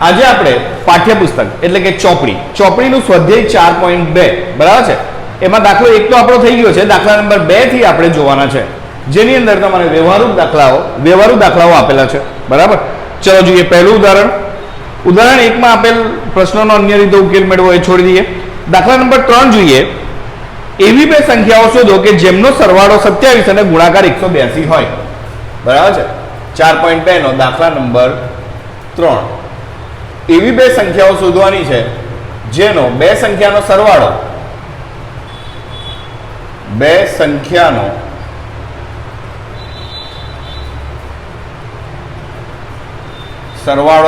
આજે આપણે પાઠ્યપુસ્તક એટલે કે ચોપડીનું સ્વાધ્યાય 4.2 બરાબર છે. એમાં દાખલો 1 તો આપણો થઈ ગયો છે. દાખલા નંબર 2 થી આપણે જોવાના છે, જેની અંદર તમારે વ્યવહારુ દાખલાઓ આપેલા છે. બરાબર, ચલો જોઈએ પહેલું ઉદાહરણ. ઉદાહરણ 1 માં આપેલ પ્રશ્નોનો અન્ય રીતે ઉકેલ મેળવો એ છોડી દઈએ. દાખલા નંબર 3 જોઈએ. એવી બે સંખ્યાઓ શોધો કે જેમનો સરવાળો 27 અને ગુણાકાર 182 હોય. બરાબર છે, 4.2 નો દાખલા નંબર 3. એવી બે સંખ્યાઓ શોધવાની છે જેનો બે સંખ્યાનો સરવાળો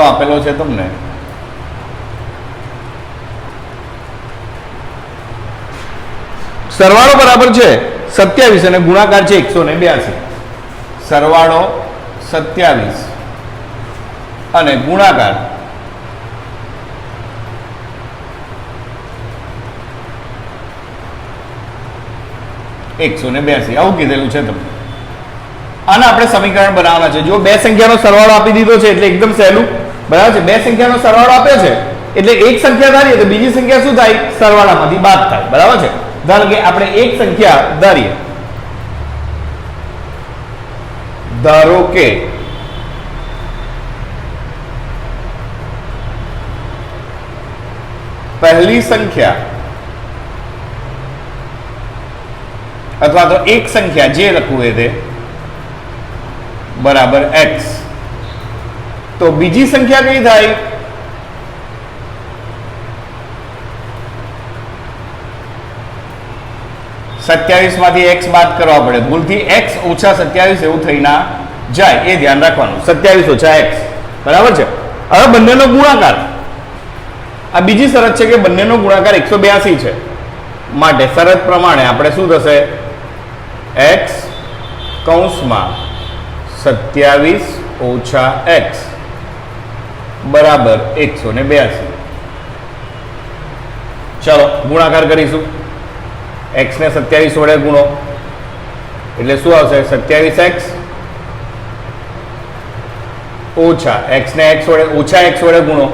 આપેલો છે તમને. સરવાળો બરાબર છે 27 અને ગુણાકાર છે 182. સરવાળો 27 અને ગુણાકાર 182 આવું કીધેલું છે તમને. આના આપણે સમીકરણ બનાવવાના છે. જો બે સંખ્યાનો સરવાળો આપી દીધો છે એટલે એકદમ સહેલું. બરાબર છે, બે સંખ્યાનો સરવાળો આપ્યો છે એટલે એક સંખ્યા ધારીએ તો બીજી સંખ્યા શું થાય? સરવાળામાંથી બાદ થાય. બરાબર છે, ધારો કે આપણે એક સંખ્યા ધારીએ, ધારો કે પહેલી સંખ્યા અથવા તો એક સંખ્યા જે લખવું એ તે બરાબર x, તો બીજી સંખ્યા કઈ થાય? સત્યાવીસ માંથી x બાદ કરવા પડે. ભૂલથી x ઓછા 27 એવું થઈ ના જાય, એ ધ્યાન રાખવાનું. 27 ઓછા x બરાબર છે. હવે બંનેનો ગુણાકાર, આ બીજી શરત છે કે બંનેનો ગુણાકાર 182 છે. માટે શરત પ્રમાણે આપણે શું થશે? x કૌંસમાં 27 ઓછા x બરાબર 182. ચલો ગુણાકાર કરીશું. x ને 27 વડે ગુણો એટલે શું આવશે? 27x ઓછા x ને x વડે ઓછા x વડે ગુણો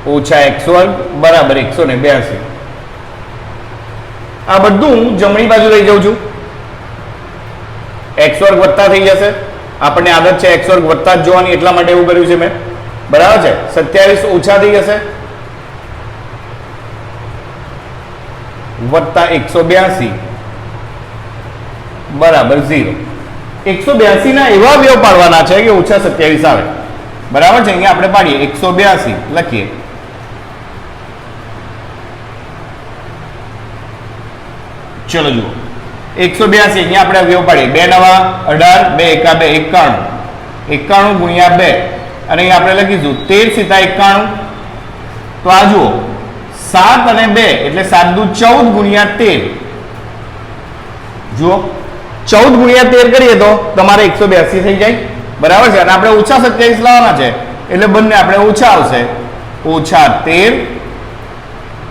ઓછા x વર્ગ બરાબર 182. આ બધું હું જમણી બાજુ લઈ જાઉં છું. x વર્ગ વત્તા થઈ જશે. આપણને આદત છે x વર્ગ વત્તા જ જોવાની, એટલા માટે એવું કર્યું છે મેં. બરાબર છે, 27 ઓછા થઈ જશે વત્તા 182 બરાબર 0. 182 ના એવા અવયવ પાડવાના છે કે ઓછા 27 આવે. બરાબર છે, અહીંયા આપણે પાડીએ 182 લખીએ. ચલો જુઓ 182 અહીંયા આપણે અવયવ પાડીએ. 2 નવા 18, 2 એકા 2 91, 91 ગુણ્યા 2 અને અહીંયા આપણે લખીશું 13 સીધા 91. તો આ જુઓ 7 અને 2 એટલે 7 દુ 14 ગુણ્યા 13. જુઓ 14 ગુણ્યા 13 કરીએ તો તમારે 182 થઈ જાય. બરાબર છે, અને આપણે ઓછા 27 લાવવાના છે એટલે બંને આપણે ઓછા આવશે. ઓછા 13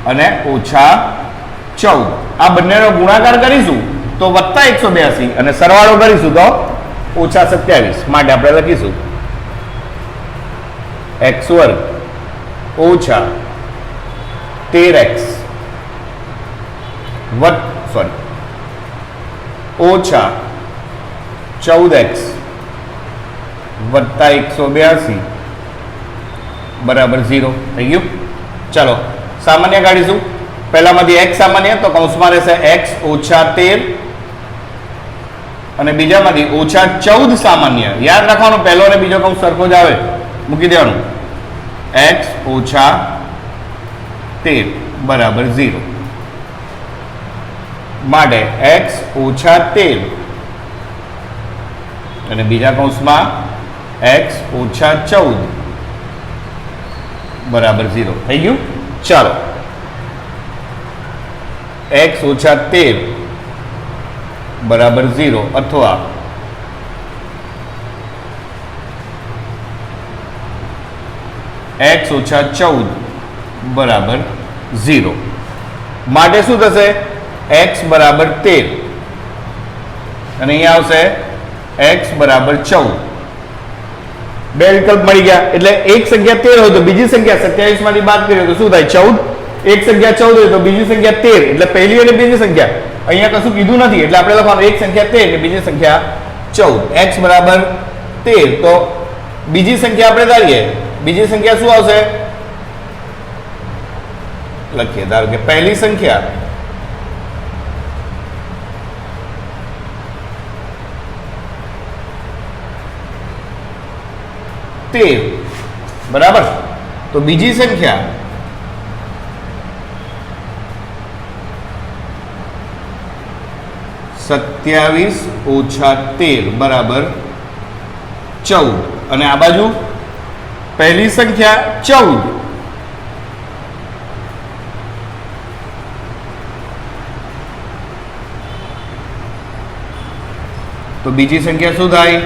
અને ઓછા 14. આ બંનેનો ગુણાકાર કરીશું તો વત્તા 182 અને સરવાળો કરીશું તો ઓછા 27. માટે આપણે લખીશું x વર્ગ ઓછા 13x ઓછા 14x વત્તા 182 બરાબર 0 થઈ ગયું. ચાલો સામાન્ય કાઢીશું. પહેલામાંથી x સામાન્ય, તો કૌંસમાં રહેશે x ઓછા 13 અને બીજામાંથી ઓછા 14 સામાન્ય. યાદ રાખવાનું, પહેલો અને બીજો કૌંસ સરખો જ આવે, મૂકી દેવાનું. x ઓછા 13 બરાબર 0. માટે x ઓછા 13 અને બીજા કૌંસમાં x ઓછા 14 બરાબર 0 થઈ ગયું. ચાલો x ઓછા 13 બરાબર 0 અથવા x ઓછા 14 બરાબર 0. માટે શું થશે? x બરાબર 13 અને અહીંયા આવશે x બરાબર 14. બે વિકલ્પ મળી ગયા એટલે એક સંખ્યા 13 હોય તો બીજી સંખ્યા 27 માંથી બાદ કરીએ તો શું થાય 14. એક સંખ્યા 14 હોય તો બીજી સંખ્યા 13 એટલે પહેલી અને બીજી સંખ્યા અહીંયા કશું કીધું નથી એટલે આપણે લખવાનું એક સંખ્યા 13 અને બીજી સંખ્યા 14. x બરાબર 13 તો બીજી સંખ્યા આપણે ધારીએ બીજી સંખ્યા શું આવશે લખીએ ધારો કે પહેલી સંખ્યા તેર બરાબર તો બીજી સંખ્યા 27 ઓછા 13 બરાબર 14 અને આ બાજુ પહેલી સંખ્યા 14 તો બીજી સંખ્યા શું થાય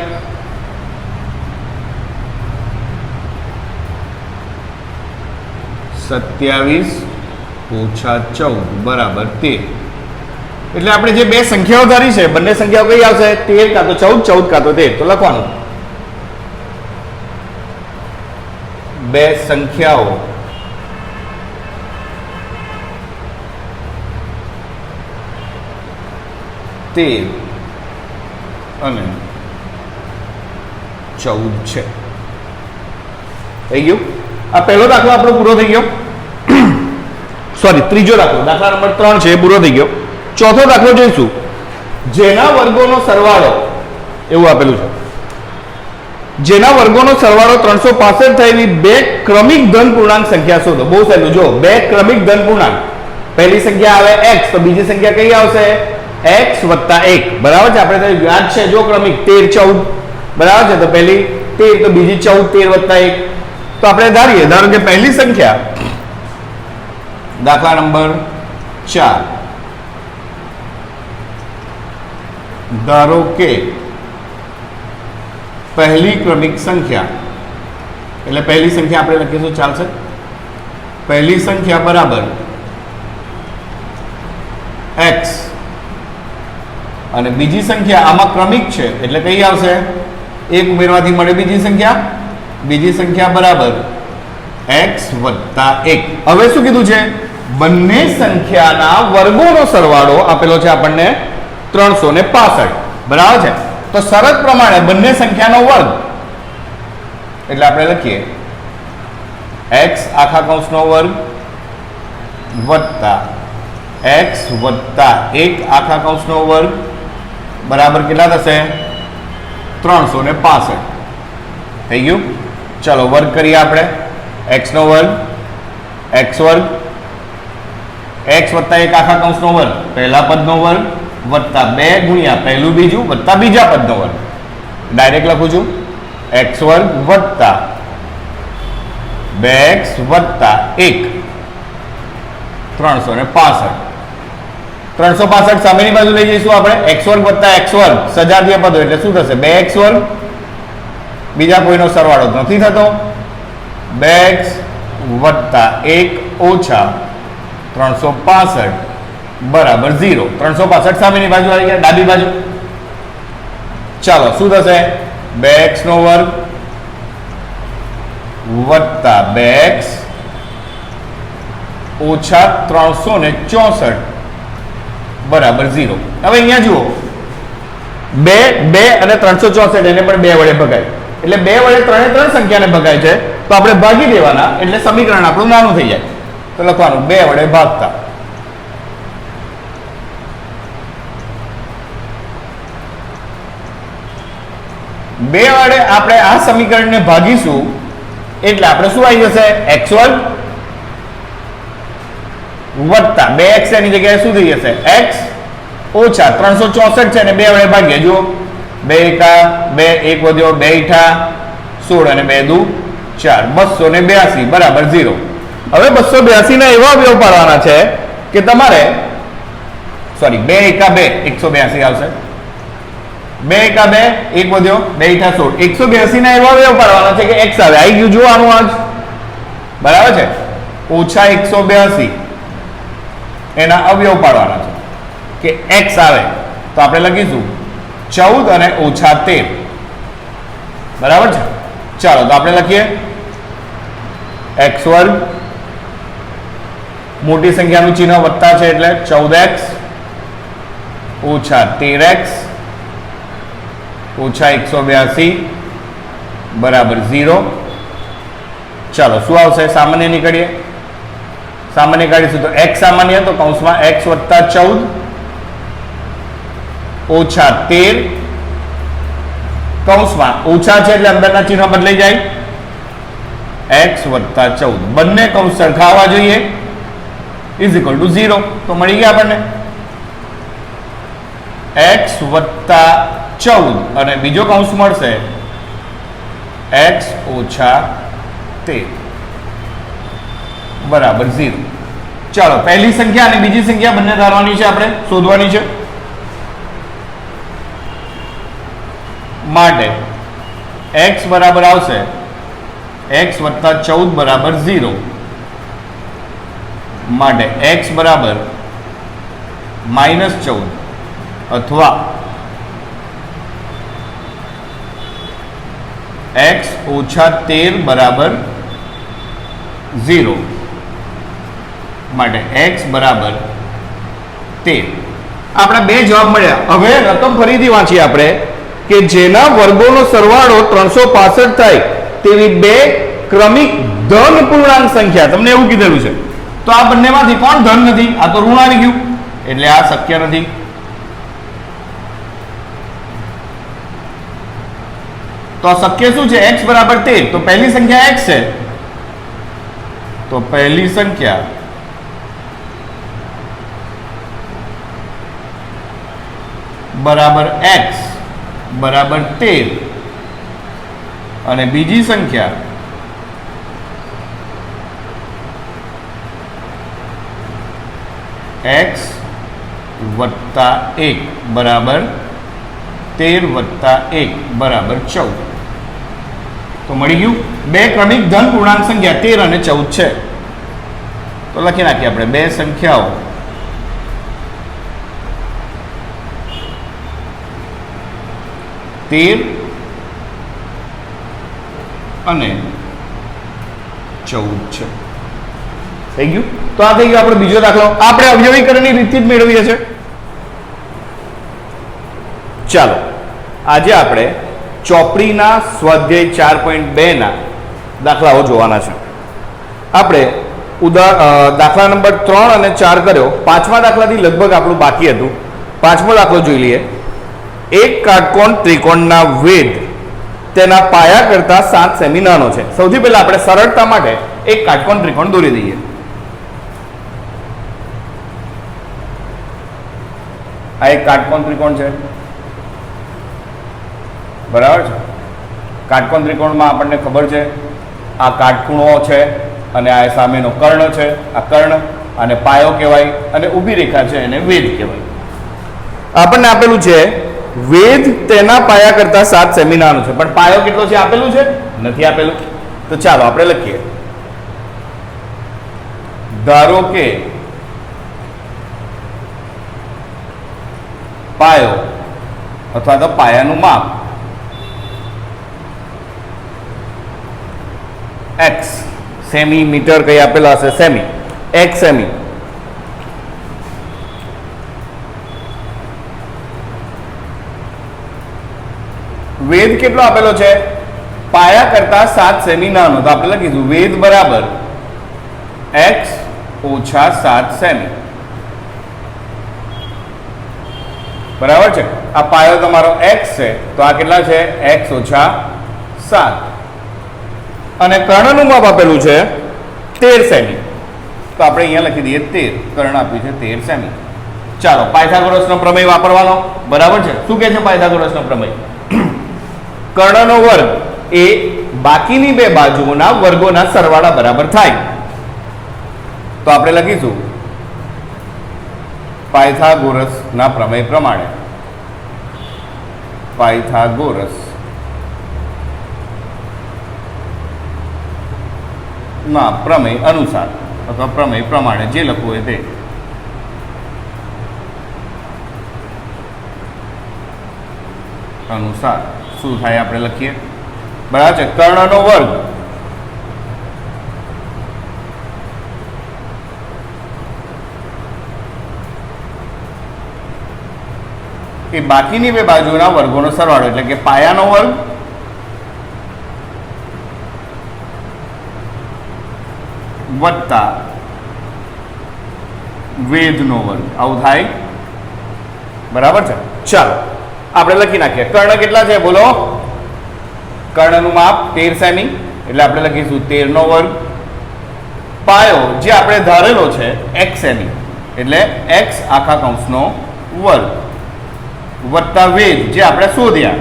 27 ઓછા 14 બરાબર 13 એટલે આપણે જે બે સંખ્યાઓ ધારી છે બંને સંખ્યાઓ કઈ આવશે 13 કાં તો 14 14 કાં તો 13 તો લખવાનું બે સંખ્યાઓ તેર અને 14 છે થઈ ગયું આ પહેલો દાખલો આપણો પૂરો થઈ ગયો સોરી ત્રીજો દાખલો દાખલા નંબર 3 છે એ પૂરો થઈ ગયો ચોથો દાખલો જોઈશું જેના વર્ગોનો સરવાળો એવું આપેલું છે જેના વર્ગોનો સરવાળો 365 થયેલી બે ક્રમિક ધન પૂર્ણાંક સંખ્યા શોધો બહુ સહેલું જો બે ક્રમિક ધન પૂર્ણાંક પહેલી સંખ્યા આવે x તો બીજી સંખ્યા કઈ આવશે x + 1 બરાબર છે આપણે યાદ છે જો ક્રમિક 13 14 બરાબર છે તો પહેલી 13 તો બીજી 14 13 + 1 તો આપણે ધારીએ ધારો કે પહેલી સંખ્યા દાખલા નંબર 4 ધારો કે પહેલી ક્રમિક સંખ્યા એટલે પહેલી સંખ્યા આપણે લખીશું ચાલશે પહેલી સંખ્યા બરાબર x અને બીજી સંખ્યા આમાં ક્રમિક છે એટલે કઈ આવશે એક ઉમેરવાથી મળે બીજી સંખ્યા બરાબર x + 1 હવે શું કીધું છે બંને સંખ્યાના વર્ગોનો સરવાળો આપેલો છે આપણને 365 બરાબર છે તો શરત પ્રમાણે બંને સંખ્યાનો વર્ગ એટલે આપણે લખીએ x આખા કૌંસનો વર્ગ વત્તા x વત્તા 1 આખા કૌંસનો વર્ગ બરાબર કેટલા થશે 365 થઈ ગયું ચલો વર્ગ કરીએ આપણે x નો વર્ગ x વર્ગ x વત્તા 1 આખા કૌંસનો વર્ગ પહેલા પદનો વર્ગ વત્તા 2 ગુણ્યા પહેલું બીજું વત્તા બીજા પદનો વર્ગ ડાયરેક્ટ લખું છું x વર્ગ વત્તા 2x વત્તા 1 365 સામેની બાજુ લઈ જઈશું આપણે x વર્ગ વત્તા x વર્ગ સજાતીય પદો એટલે શું થશે 2x વર્ગ બીજા કોઈનો સરવાળો નથી થતો 2x વત્તા 1 ઓછા 365 બરાબર 0 365 સામેની બાજુ આવી ગયા ડાબી બાજુ ચાલો શું થશે 2x નો વર્ગ વત્તા 2x ઓછા 364 બરાબર 0 હવે અહીંયા જુઓ 2 અને 364 એને પણ 2 વડે ભગાય એટલે 2 વડે 3 સંખ્યાને ભગાય છે તો આપણે ભાગી દેવાના એટલે સમીકરણ આપણું નાનું થઈ જાય તો લખવાનું 2 વડે ભાગતા બે વડે આપણે આ સમીકરણને ભાગીશું એટલે આપણે શું આવી જશે x વર્ગ વત્તા 2x એની જગ્યાએ શું થઈ જશે x ઓછા 364 છે અને 2 વડે ભાગીએ જો 2 એકા 2 1 વધ્યો 2 ઈઠા 16 અને 2 દુ 4 282 બરાબર 0 હવે 282 ના એવા અવયવ પાડવાના છે કે તમારે સોરી 2 એકા 2 182 આવશે 2 એકા 2 1 વધ્યો 2 ઈઠા 16 182 ના એવા અવયવ પાડવાના છે કે x આવે આવી ગયું જો આનું આજ બરાબર છે ઓછા 182 એના અવયવ પાડવાના છે કે x આવે તો આપણે લખીશું 14 અને ઓછા 13 બરાબર છે ચાલો તો આપણે લખીએ x વર્ગ, મોટી સંખ્યાનું ચિહ્ન વત્તા છે એટલે 14x ઓછા 13x ઓછા 182 બરાબર 0. ચાલો શું આવશે? સામાન્ય નીકળીએ. સામાન્ય કાઢીશું તો x સામાન્ય, તો કૌંસમાં x વત્તા 14 ઓછા 13, કૌંસમાં ઓછા છે એટલે અંદરના ચિહ્ન બદલાઈ જાય, x વત્તા 14, બંને કૌંસ સરખા આવવા જોઈએ, ઇઝ ઇક્વલ ટુ 0. તો મળી ગયા આપણને x વત્તા 14 અને બીજો કૌંસ મળશે x ઓછા 13 બરાબર 0. ચાલો પહેલી સંખ્યા અને બીજી સંખ્યા બંને ધારવાની છે, આપણે શોધવાની છે. માટે x બરાબર આવશે x વત્તા 14 બરાબર 0. માટે x બરાબર -14 અથવા x ઓછા 13 બરાબર 0. માટે x બરાબર 13. આપણા બે જવાબ મળ્યા. હવે રકમ ફરીથી વાંચીએ આપણે કે જેના વર્ગોનો સરવાળો 365 થાય તેવી બે ક્રમિક ધન પૂર્ણાંક સંખ્યા, તમને એવું કીધેલું છે. તો આ બંનેમાંથી કોણ ધન નથી? આ તો ઋણ આવી ગયું, એટલે આ શક્ય નથી. તો શક્ય શું છે? x બરાબર 13. તો પહેલી સંખ્યા x છે, તો પહેલી સંખ્યા બરાબર x બરાબર 13 અને બીજી સંખ્યા x વત્તા 1 બરાબર 13 વત્તા 1 બરાબર 14. તો મળી ગયું બે ક્રમિક ધન પૂર્ણાંક સંખ્યા 13 અને 14 છે. તો લખી નાખીએ આપણે બે સંખ્યાઓ તેર અને 14 છે. થઈ ગયું. તો આ થઈ ગયો આપણો બીજો દાખલો. આપણે અવયવીકરણની રીતથી જ મેળવીએ છીએ. ચાલો આજે આપણે ચોપડીના સ્વાધ્યાય 4.2 ના દાખલાઓ જોવાના છે. આપણે દાખલા નંબર 3 અને 4 કર્યો. પાંચમા દાખલાથી લગભગ આપણું બાકી હતું. પાંચમો દાખલો જોઈ લઈએ. એક કાટકોણ ત્રિકોણના વેધ તેના પાયા કરતા 7 સેમી નાનો છે. સૌથી પહેલા આપણે સરળતા માટે એક કાટકોણ ત્રિકોણ દોરી દઈએ. આ એક કાટકોણ ત્રિકોણ છે, બરાબર છે. કાટકોણ ત્રિકોણમાં આપણને ખબર છે આ કાટખૂણો છે અને આ સામેનો કર્ણ છે, આ કર્ણ, અને પાયો કહેવાય, અને ઊભી રેખા છે એને વેધ કહેવાય. આપણને આપેલું છે વેધ તેના પાયા કરતા 7 સેમી નાનો છે, પણ પાયો કેટલો છે આપેલું છે? નથી આપેલું. તો ચાલો આપણે લખીએ. ધારો કે પાયો અથવા તો પાયાનું માપ x સેમીમીટર કઈ આપેલા હશે, સેમી, x સેમી. વેધ કેટલો આપેલો છે? પાયા કરતા 7 સેમી નાનો. તો આપણે લખીશું વેધ બરાબર x ઓછા 7 સેમી. બરાબર છે. આ પાયો તમારો x છે, તો આ કેટલા છે? x ઓછા 7. અને કર્ણનું માપ આપેલું છે 13 સેમી. તો આપણે અહીંયા લખી દઈએ 13. કર્ણ આપ્યું છે 13 સેમી. ચાલો પાયથાગોરસનો પ્રમેય વાપરવાનો. બરાબર છે. શું કહે છે પાયથાગોરસનો પ્રમેય? કર્ણનો વર્ગ એ બાકીની બે બાજુઓના વર્ગોના સરવાળા બરાબર થાય. તો આપણે લખીશું પાયથાગોરસના પ્રમેય પ્રમાણે, પાયથાગોરસ ના પ્રમેય અનુસાર અથવા પ્રમેય પ્રમાણે, જે લખવું હોય તે. અનુસાર શું થાય આપણે લખીએ. બરાબર છે, કર્ણનો વર્ગ એ બાકીની બે બાજુના વર્ગોનો સરવાળો એટલે કે પાયાનો વર્ગ વત્તા વેધનો વર્ગ, આવું થાય. બરાબર છે. ચાલો આપણે લખી નાખીએ. કર્ણ કેટલા છે બોલો? કર્ણનું માપ 13 સેમી એટલે આપણે લખીશું 13 નો વર્ગ. પાયો જે આપણે ધારેલો છે x સેમી એટલે x આખા કૌંસનો વર્ગ વત્તા વેધ જે આપણે શોધ્યા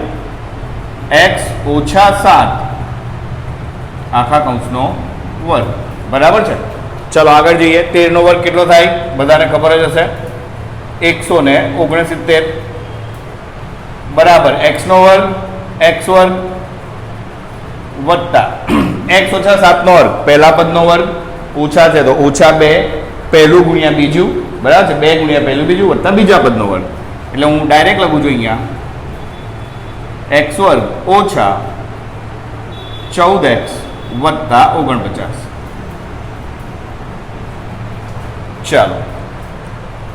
x ઓછા 7 આખા કૌંસનો વર્ગ. બરાબર છે. ચલો આગળ જઈએ. 13 નો વર્ગ કેટલો થાય? બધાને ખબર જ હશે, 169 બરાબર x નો વર્ગ x વર્ગ વત્તા x ઓછા 7 નો વર્ગ પહેલા પદનો વર્ગ ઓછા છે તો ઓછા 2 પહેલું ગુણ્યા બીજું, બરાબર છે, 2 ગુણ્યા પહેલું બીજું વત્તા બીજા પદનો વર્ગ એટલે હું ડાયરેક્ટ લખું છું અહીંયા x વર્ગ ઓછા 14x વત્તા 49. ચાલો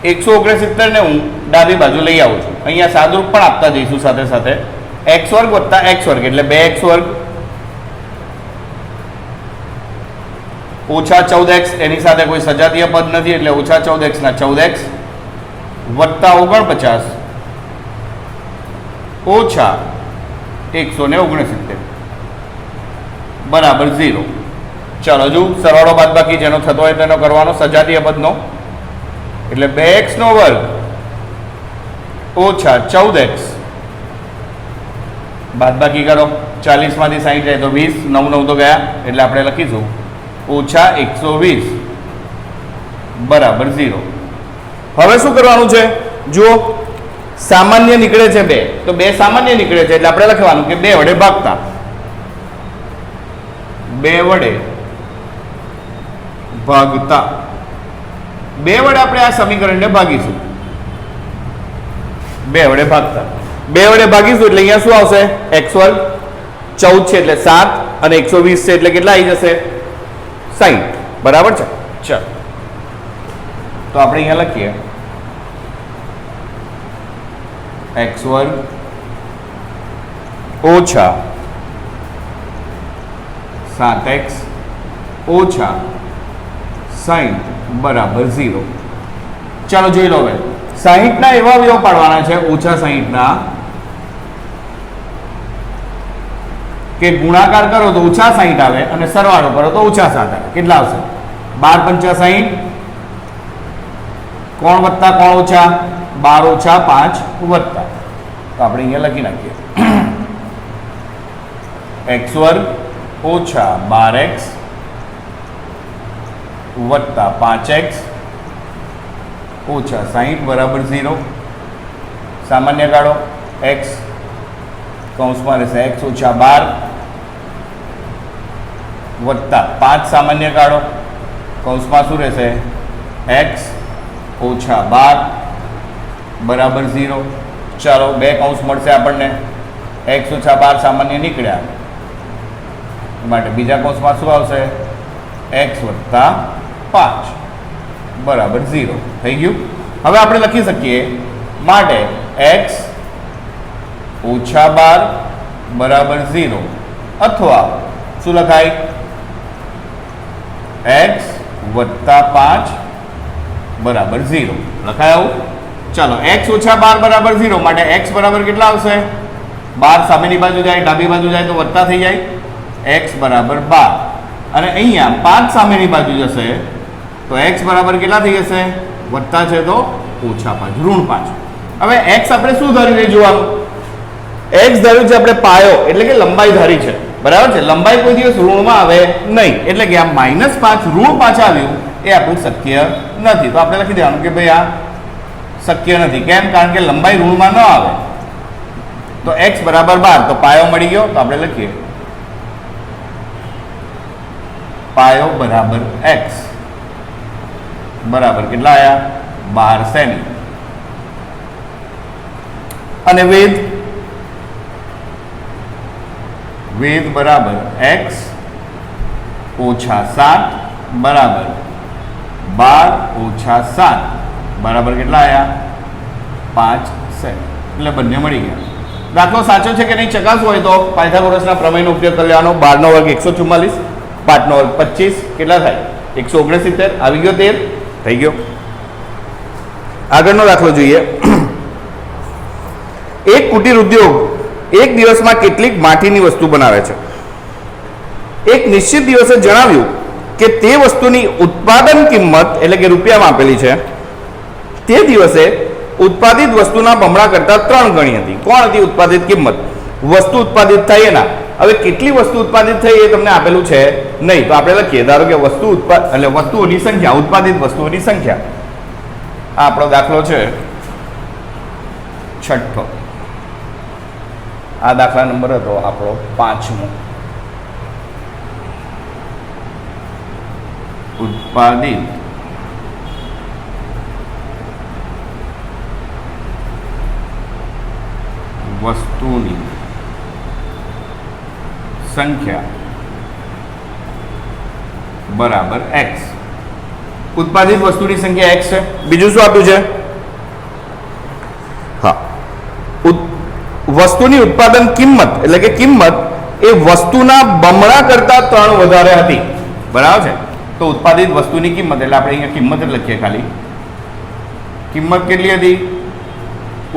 169 ને હું ડાબી બાજુ લઈ આવું છું. અહીંયા સાદુરૂપ પણ આપતા જઈશું સાથે સાથે. x વર્ગ વત્તા x વર્ગ એટલે 2x વર્ગ ઓછા 14x, એની સાથે કોઈ સજાતીય પદ નથી એટલે ઓછા 14x ના 14x વત્તા 49 ઓછા 169 બરાબર 0. ચાલો હજુ સરવાળો બાદબાકી જેનો થતો હોય તેનો કરવાનો, સજાતીય પદનો એટલે 2x નો વર્ગ ઓછા 14x બાદબાકી કરો, 40 માંથી 60 જાય તો 20, 9 9 તો ગયા એટલે આપણે લખીશું ઓછા 120 બરાબર 0. હવે શું કરવાનું છે? જુઓ, સામાન્ય નીકળે છે 2 તો 2 સામાન્ય નીકળે છે એટલે આપણે લખવાનું કે 2 વડે ભાગતા, 2 વડે ભાગતા, 2 વડે આપણે આ સમીકરણને ભાગીશું. 2 વડે ભાગતા, 2 વડે ભાગીશું એટલે અહીંયા શું આવશે? x વર્ગ 14 છે એટલે 7 અને 120 છે એટલે કેટલા આવી જશે? 60. બરાબર છે. ચાલો તો આપણે અહીંયા લખીએ x વર્ગ ઓછા 7x ઓછા 60 બરાબર 0. ચાલો જોઈ લો હવે 60 ના એવા અવયવ પાડવાના છે ઓછા 60 ના કે ગુણાકાર કરો તો ઓછા 60 આવે અને સરવાળો કરો તો ઓછા 7 આવે. કેટલા આવશે? 12 × 5 = 60. કોણ વત્તા કોણ ઓછા? 12 ઓછા 5 વત્તા, તો આપણે અહીંયા લખી નાખીએ x વર્ગ ઓછા 12x વત્તા 5x ઓછા 60 બરાબર 0. સામાન્ય કાઢો, x કૌંસમાં રહેશે x ઓછા 12 વત્તા 5 સામાન્ય કાઢો, કૌંસમાં શું રહેશે? x ઓછા 12 બરાબર 0. ચાલો 2 કૌંસ મળશે આપણને, x ઓછા 12 સામાન્ય નીકળ્યા માટે બીજા કૌંસમાં શું આવશે? x વત્તા 5 બરાબર 0 થઈ ગયું. હવે આપણે લખી શકીએ માટે x ઓછા 12 બરાબર 0 અથવા શું લખાય? x વત્તા 5 બરાબર 0 લખાય આવું. ચાલો x ઓછા 12 બરાબર 0 માટે x બરાબર કેટલા આવશે? 12 સામેની બાજુ જાય, ડાબી બાજુ જાય તો વત્તા થઈ જાય, x બરાબર 12 અને અહીંયા 5 સામેની બાજુ જશે તો x બરાબર કેટલા થઈ જશે? વત્તા છે તો ઓછા 5 ઋણ 5. હવે x આપણે શું ધારીને જોવાનું? x ધાર્યું છે આપણે પાયો એટલે કે લંબાઈ ધારી છે, બરાબર છે. લંબાઈ કોઈ દિવસ ઋણમાં આવે નહીં એટલે કે આ -5 ઋણ 5 આવ્યું એ આપણું શક્ય નથી. તો આપણે લખી દેવાનું કે ભાઈ આ શક્ય નથી. કેમ? કારણ કે લંબાઈ ઋણમાં ન આવે. તો x બરાબર 12 તો પાયો મળી ગયો. તો આપણે લખીએ પાયો બરાબર x બરાબર કેટલા આયા? 12 સેમી. અને વેધ વેધ બરાબર x ઓછા 7 બરાબર 12 ઓછા 7 બરાબર કેટલા આવ્યા 5 સેટ. એટલે બંને મળી ગયા. દાખલો સાચો છે કે નહીં ચકાસવું હોય તો પાયથાગોરસના પ્રમેયનો ઉપયોગ કરી લેવાનો. 12 નો વર્ગ 144, 5 નો વર્ગ 25, કેટલા થાય 169. આવી ગયો 13, થઈ ગયો. આગળનો દાખલો જોઈએ. એક કુટીર ઉદ્યોગ એક દિવસમાં કેટલીક માટીની વસ્તુ બનાવે છે. એક નિશ્ચિત દિવસે જણાવ્યું કે તે વસ્તુની ઉત્પાદન કિંમત એટલે કે રૂપિયામાં આપેલી છે તે દિવસે ઉત્પાદિત વસ્તુના બમણા કરતા 3 ગણી હતી. કોણ હતી ઉત્પાદિત કિંમત? વસ્તુ ઉત્પાદિત થઈ એના. હવે કેટલી વસ્તુ ઉત્પાદિત થઈ એ તમને આપેલું છે નહીં, તો આપણે લખીએ ધારો કે વસ્તુ એટલે વસ્તુઓની સંખ્યા, ઉત્પાદિત વસ્તુઓની સંખ્યા. આ આપણો દાખલો છે 6. આ દાખલા નંબર હતો આપણો 5મો. ઉત્પાદિત વસ્તુની સંખ્યા બરાબર x. ઉત્પાદિત વસ્તુની સંખ્યા x છે. બીજું શું આપ્યું છે? હા, વસ્તુની ઉત્પાદન કિંમત એટલે કે કિંમત એ વસ્તુના બમણા કરતા 3 વધારે હતી. બરાબર છે. તો ઉત્પાદિત વસ્તુની કિંમત એટલે આપણે અહીંયા કિંમત જ લખીએ ખાલી. કિંમત કેટલી હતી?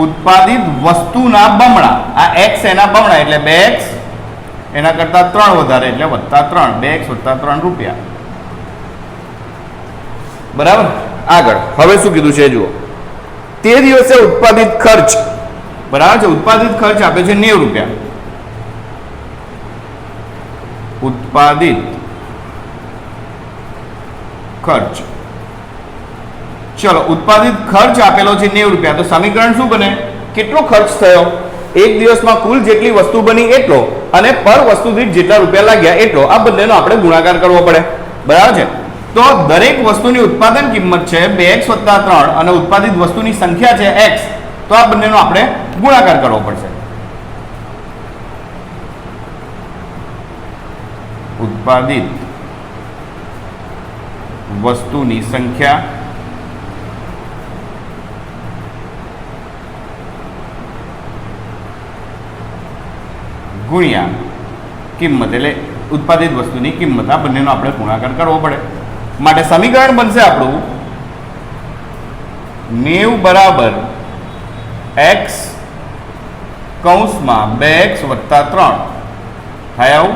ઉત્પાદિત વસ્તુના બમણા. આ x એના બમણા એટલે 2x, એના કરતા 3 વધારે એટલે +3. 2x + 3 રૂપિયા. બરાબર. આગળ હવે શું કીધું છે જુઓ. તે દિવસે ઉત્પાદિત ખર્ચ, બરાબર છે, ઉત્પાદિત ખર્ચ આપે છે 90 રૂપિયા. ઉત્પાદિત ખર્ચ, ચલો ઉત્પાદિત ખર્ચ આપેલો છે 90 રૂપિયા. તો સમીકરણ શું બને? કેટલો ખર્ચ થયો? એક દિવસમાં કુલ જેટલી વસ્તુ બની એટલો અને પર વસ્તુ દીઠ જેટલા રૂપિયા લાગ્યા એટલો. આ બંનેનો આપણે ગુણાકાર કરવો પડે. બરાબર છે. તો દરેક વસ્તુની ઉત્પાદન કિંમત છે 2x + 3 અને ઉત્પાદિત વસ્તુની સંખ્યા છે x. તો આ બંનેનો આપણે ગુણાકાર કરવો પડશે. ઉત્પાદિત વસ્તુની સંખ્યા ગુણ્યા કિંમત એટલે ઉત્પાદિત વસ્તુની કિંમત. આ બંનેનો આપણે ગુણાકાર કરવો પડે. માટે સમીકરણ બનશે આપણું 90 બરાબર x કૌંસમાં 2x + 3 થાય આવું.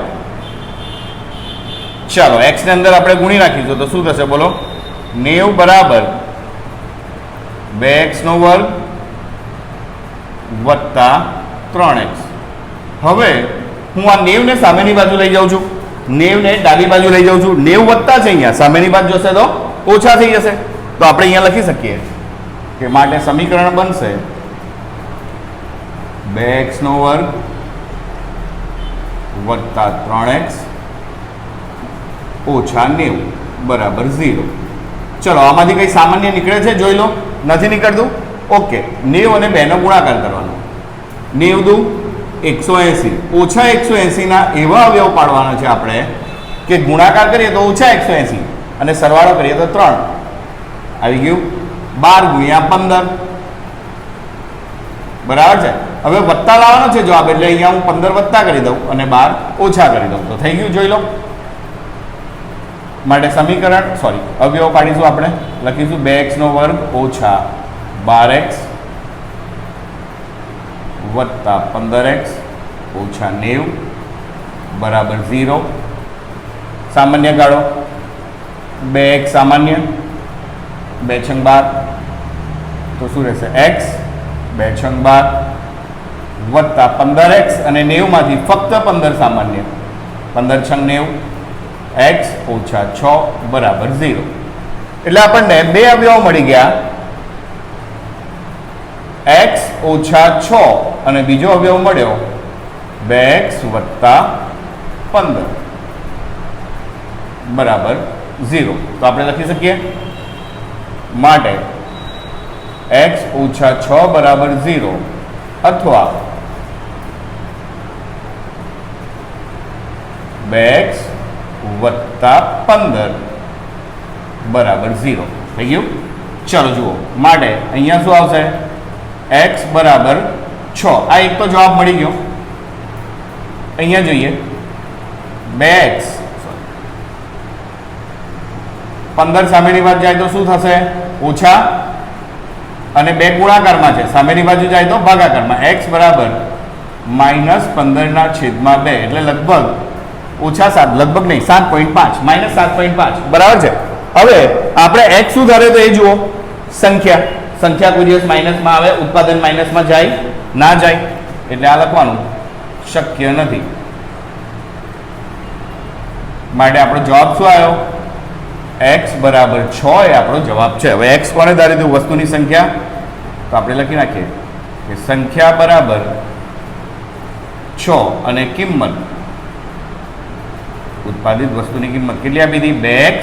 ચાલો x ને અંદર આપણે ગુણી નાખીશું તો શું થશે બોલો? 90 બરાબર 2x² + 3x. હવે હું આ 90 ને સામેની બાજુ લઈ જાઉં છું, 90 ને ડાબી બાજુ લઈ જાઉં છું. 90 વત્તા છે અહીંયા, સામેની બાજુ જશે તો ઓછા થઈ જશે. તો આપણે અહીંયા લખી શકીએ કે માટે સમીકરણ બનશે 2x² + 3x ઓછા 90 બરાબર 0. ચલો આમાંથી કઈ સામાન્ય નીકળે છે? જોઈ લો. નથી નીકળતું? ઓકે. 90 અને 2 નો ગુણાકાર કરવાનો. 90 દુ 180. ઓછા 180 ના એવા અવયવ પાડવાના છે આપણે કે ગુણાકાર કરીએ તો ઓછા 180 અને સરવાળો કરીએ તો 3. આવી ગયું. 12 ગુણ્યા 15. બરાબર છે. હવે વત્તા લાવવાનો છે જવાબ એટલે અહીંયા હું 15 વત્તા કરી દઉં અને 12 ઓછા કરી દઉં તો થઈ ગયું. જોઈ લો. માટે સમીકરણ અવયવ પાડીશું આપણે. લખીશું 2x² ઓછા 12x વત્તા 15x ઓછા 90 બરાબર 0. સામાન્ય કાઢો. 2x સામાન્ય, 2 × 12 તો શું રહેશે? x 2 × 12 વત્તા 15x અને 90 માંથી ફક્ત 15 સામાન્ય, 15 × 90 x ઓછા 6 બરાબર 0. એટલે આપણને બે અવયવ મળી ગયા, x ઓછા 6 અને બીજો અવયવ મળ્યો 2x વત્તા 15 બરાબર 0. તો આપણે લખી શકીએ માટે x ઓછા 6 બરાબર 0 અથવા 2x વત્તા 15 બરાબર 0 થઈ ગયું. ચલો જુઓ, માટે અહીંયા શું આવશે? x બરાબર 6. આ એક તો જવાબ મળી ગયો. અહીંયા જોઈએ 2x 15 સામેની બાજુ જાય તો શું થશે? ઓછા, અને 2 ગુણાકારમાં છે, સામેની બાજુ જાય તો ભાગાકારમાં. x બરાબર -15/2 એટલે લગભગ ઓછા 7, લગભગ નહીં 7.5, -7.5 બરાબર છે. હવે આપણે x શું ધારે તો એ જુઓ, સંખ્યા કોઈ દિવસ માઇનસમાં આવે, ઉત્પાદન માઇનસમાં જાય ના જાય, એટલે આ લખવાનું શક્ય નથી. માટે આપણો જવાબ શું આવ્યો? x બરાબર 6 એ આપણો જવાબ છે. હવે x કોને ધારી દીધું? વસ્તુની સંખ્યા. તો આપણે લખી નાખીએ કે સંખ્યા બરાબર 6 અને કિંમત, ઉત્પાદિત વસ્તુની કિંમત કેટલી આપી હતી? 2x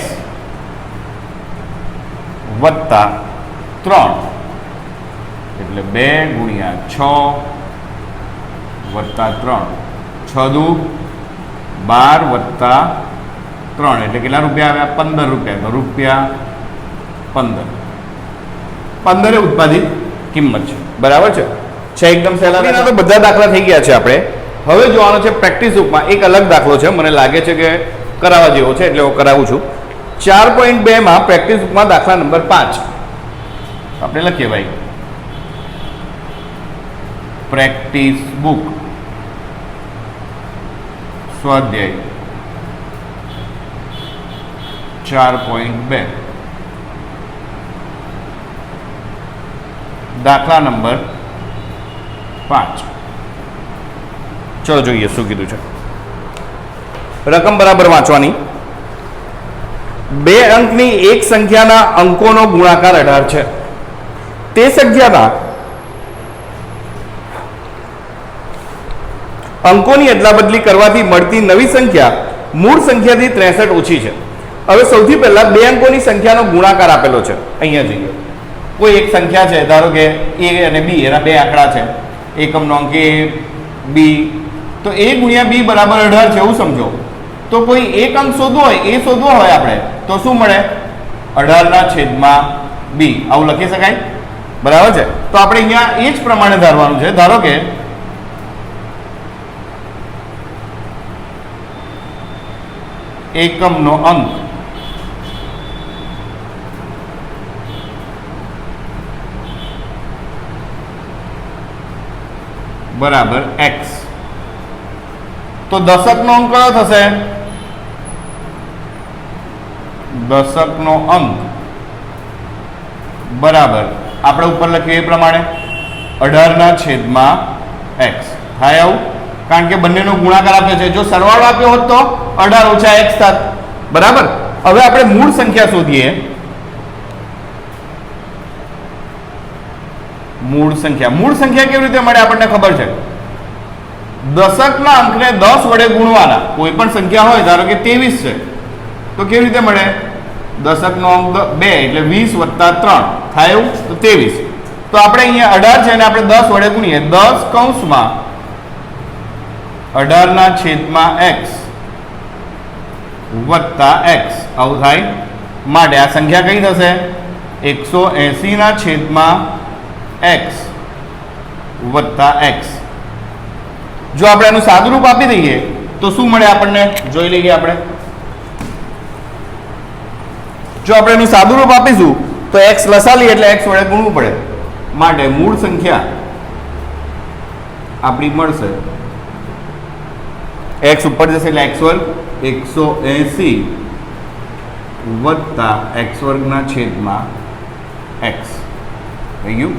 વત્તા 3 એટલે 2 ગુણ્યા 6 વત્તા 3, 6 દુ 12 વત્તા 3 એટલે કેટલા રૂપિયા આવ્યા? 15 રૂપિયા. તો રૂપિયા 15 ઉત્પાદિત કિંમત છે. બરાબર છે એકદમ સહેલા. તો બધા દાખલા થઈ ગયા છે. આપણે હવે જોવાનો છે પ્રેક્ટિસ બુકમાં એક અલગ દાખલો છે, મને લાગે છે કે કરાવવા જેવો છે એટલે હું કરાવું છું. 4.2 માં પ્રેક્ટિસ બુકમાં દાખલા નંબર 5 આપણે લખીએ ભાઈ, પ્રેક્ટિસ બુક સ્વાધ્યાય 4.2 દાખલા નંબર 5. ચલો જોઈએ શું કીધું છે. રકમ બરાબર વાંચવાની. 2 અંકની એક સંખ્યાના અંકોનો ગુણાકાર 18 છે. તે સંખ્યાના અંકોની અદલાબદલી કરવાથી મળતી નવી સંખ્યા મૂળ સંખ્યાથી 63 ઓછી છે. હવે સૌથી પહેલા 2 અંકોની સંખ્યાનો ગુણાકાર આપેલો છે. અહીંયા જોઈએ, કોઈ એક સંખ્યા છે, ધારો કે a અને b, એના 2 આંકડા છે, એકમનો અંક a, b, તો a ગુણ્યા b બરાબર 18 છે એવું સમજો. તો કોઈ એક અંક શોધવો હોય, a શોધવો હોય આપણે, તો શું મળે? 18/b આવું લખી શકાય. બરાબર છે. તો આપણે અહીંયા એ જ પ્રમાણે ધારવાનું છે. ધારો કે એકમનો અંક બરાબર x, તો દશકનો અંક કયો થશે? દશકનો અંક બરાબર આપણે ઉપર લખ્યું એ પ્રમાણે 18/x થાય આવું, કારણ કે બંનેનો ગુણાકાર આપ્યો છે. જો સરવાળો આપ્યો હોત તો 18 - x થાત. બરાબર. હવે આપણે મૂળ સંખ્યા શોધીએ. મૂળ સંખ્યા કેવી રીતે મળે આપણને ખબર છે. દશકના અંકને 10 વડે ગુણવાના. કોઈ પણ સંખ્યા હોય, ધારો કે 23 છે, તો કેવી રીતે મળે? દશકનો અંક 2 એટલે 20 વત્તા 3 થાય એવું, તો 23. તો આપણે અહીંયા 18 છે અને આપણે 10 વડે ગુણીએ, 10 કૌંસમાં 18/x વત્તા x આવું થાય. માટે આ સંખ્યા કઈ થશે? 180/x વત્તા x. જો આપણે એનું સાદુરૂપ આપી દઈએ તો શું મળે આપણને? જોઈ લઈએ આપણે. જો આપણે એનું સાદુરૂપ આપીશું તો x લસાલી એટલે x વડે ગુણવું પડે. માટે મૂળ સંખ્યા આપણી મળશે, x ઉપર જશે એટલે x વર્ગ 180 વત્તા x વર્ગના છેદમાં x થઈ ગયું.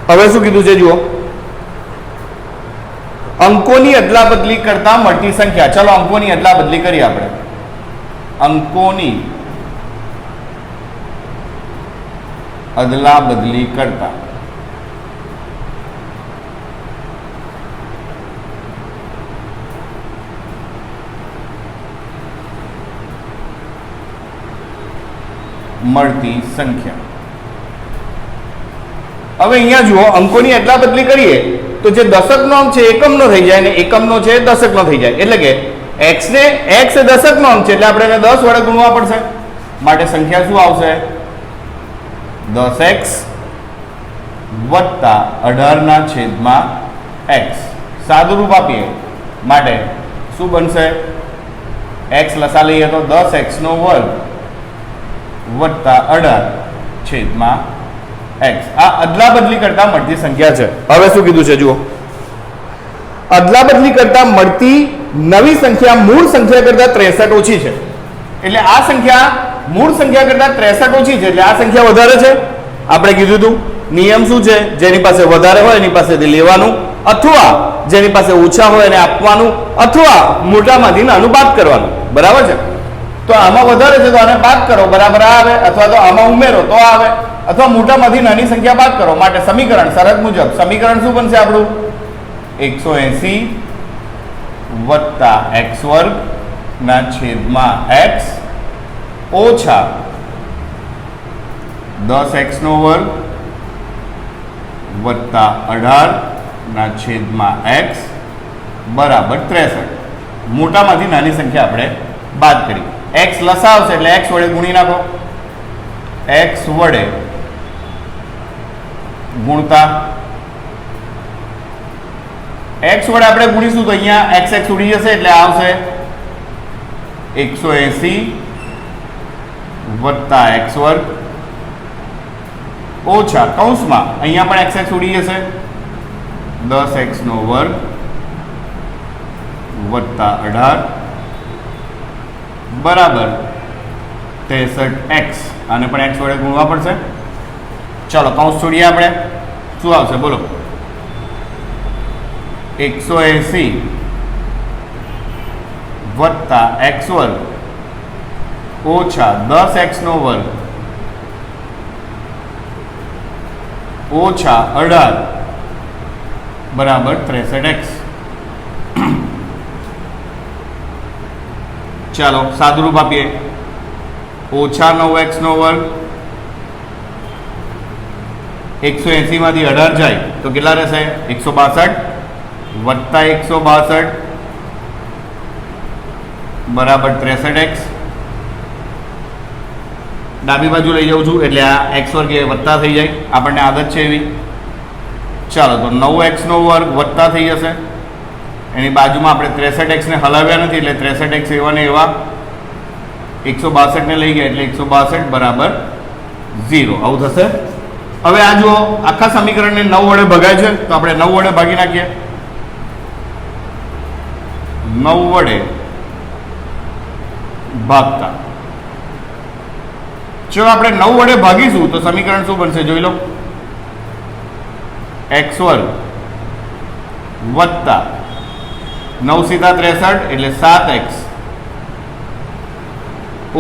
હવે શું કીધું છે જુઓ, અંકોની અદલાબદલી કરતા મળતી સંખ્યા. ચલો અંકોની અદલાબદલી કરીએ આપણે. અંકોની અદલાબદલી કરતા મળતી સંખ્યા. હવે અહીંયા જુઓ, અંકોની અદલાબદલી કરીએ તો જે દશકનો અંક છે એકમનો થઈ જાય, અને એકમનો છે દશકનો થઈ જાય. એટલે કે x ને x એ દશકનો અંક છે એટલે આપણે એને 10 વડે ગુણવા પડશે માટે સંખ્યા શું આવશે 10x વત્તા 18 ના છેદમાં x સાદું રૂપ આપીએ માટે શું બનશે x લસા લઈએ તો 10x નો વર્ગ વત્તા 18 છેદમાં x આ અદલા બદલી કરતા મળતી સંખ્યા છે હવે શું કીધું છે જુઓ અદલા બદલી કરતા મળતી નવી સંખ્યા મૂળ સંખ્યા કરતા 63 ઓછી છે એટલે આ સંખ્યા મૂળ સંખ્યા કરતા 63 ઓછી છે એટલે આ સંખ્યા વધારે છે આપણે કીધું હતું નિયમ શું છે જેની પાસે વધારે હોય એની પાસેથી લેવાનું અથવા જેની પાસે ઓછા હોય એને આપવાનું અથવા મોટામાંથી નાનું બાદ કરવાનું બરાબર છે તો આમાં વધારે છે તો આને બાદ કરો બરાબર આવે અથવા તો આમાં ઉમેરો તો આવે અથવા મોટામાંથી નાની સંખ્યા બાદ કરો માટે સમીકરણ શરત મુજબ સમીકરણ શું બનશે આપણું 180 વત્તા x વર્ગ ના છેદમાં x ઓછા 10x નો વર્ગ વત્તા 18 ના છેદમાં x બરાબર 63 મોટામાંથી નાની સંખ્યા આપણે બાદ કરી x લસા આવશે એટલે x વડે ગુણી નાખો x વડે ગુણતા x વડે આપણે ગુણીશું તો અહીંયા x ઉડી જશે એટલે આવશે 180 વત્તા x વર્ગ ઓછા કૌંસમાં અહીંયા પણ x ઉડી જશે 10x નો વર્ગ વત્તા 18 બરાબર 63x આને પણ x વડે ગુણવા પડશે ચલો કૌંસ છોડીએ આપણે શું આવશે બોલો 180 વત્તા x વર્ગ ઓછા 10x નો વર્ગ ઓછા 18 બરાબર 63x ચાલો સાદું રૂપ આપીએ ઓછા 9x નો વર્ગ 180 માંથી 18 જાય તો કેટલા રહેશે 162 વત્તા 162 બરાબર 63x ડાબી બાજુ લઈ જાઉં છું એટલે આ x વર્ગ એ વત્તા થઈ જાય આપણને આદત છે એવી ચાલો તો 9x નો વર્ગ વત્તા થઈ જશે એની બાજુમાં આપણે 63x ને હલાવ્યા નથી એટલે 63x એવા ને એવા 162 ને લઈ ગયા એટલે 162 બરાબર 0 આવું થશે હવે આ જુઓ આખા સમીકરણને 9 વડે ભગાય છે તો આપણે 9 વડે ભાગી નાખીએ 9 વડે ભાગતા જો આપણે 9 વડે ભાગીશું તો સમીકરણ શું બનશે જોઈ લો x વર્ગ વત્તા 9 સીધા 63 એટલે 7x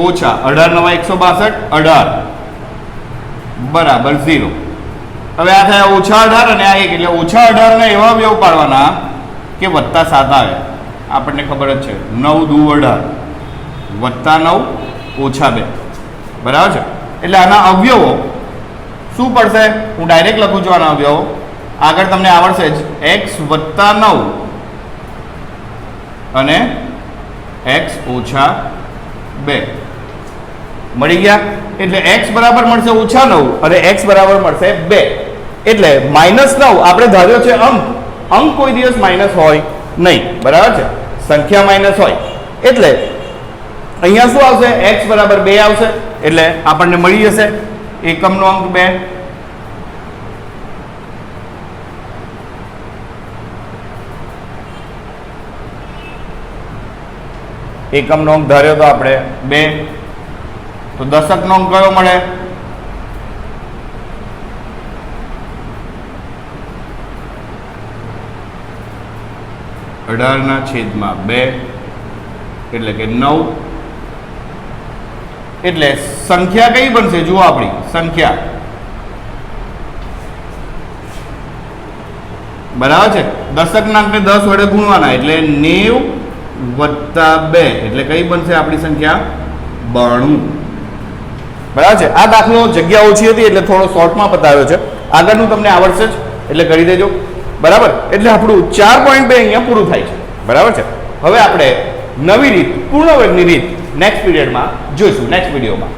ઓછા 18 નવા 162 18 બરાબર 0 હવે આ થાય ઓછા 18 અને આ 1 એટલે ઓછા 18 ને એવા અવયવ પાડવાના કે વત્તા 7 આવે આપણને ખબર જ છે 9 દુ 18 વત્તા 9 ઓછા 2 બરાબર છે એટલે આના અવયવો શું પડશે હું ડાયરેક્ટ લખું છું આના અવયવો આગળ તમને આવડશે જ x વત્તા 9 અને x ઓછા 2 મળી ગયા એટલે x બરાબર મળશે ઓછા 9 અને x બરાબર મળશે 2 એટલે -9 આપણે ધાર્યો છે અંક કોઈ દિવસ માઇનસ હોય નહીં બરાબર છે સંખ્યા માઇનસ હોય એટલે અહીંયા શું આવશે x બરાબર 2 આવશે એટલે આપણને મળી જશે એકમનો અંક 2 એકમનો અંક ધાર્યો તો આપણે 2 તો દશકનો અંક કયો મળે 18 ના છેદમાં 2 એટલે કે 9 એટલે સંખ્યા કઈ બનશે જુઓ આપણી સંખ્યા બરાબર છે દશકના અંકને 10 વડે ગુણવાના એટલે 90 વત્તા 2 એટલે કઈ બનશે આપણી સંખ્યા 92 બરાબર છે આ દાખલો જગ્યા ઓછી હતી એટલે થોડો શોર્ટમાં બતાવ્યો છે આગળનું તમને આવડશે જ એટલે કરી દેજો બરાબર એટલે આપણું 4.2 અહીંયા પૂરું થાય છે બરાબર છે હવે આપણે નવી રીત, પૂર્ણ વર્ગની રીત નેક્સ્ટ પીરિયડમાં જોઈશું, નેક્સ્ટ વિડીયોમાં.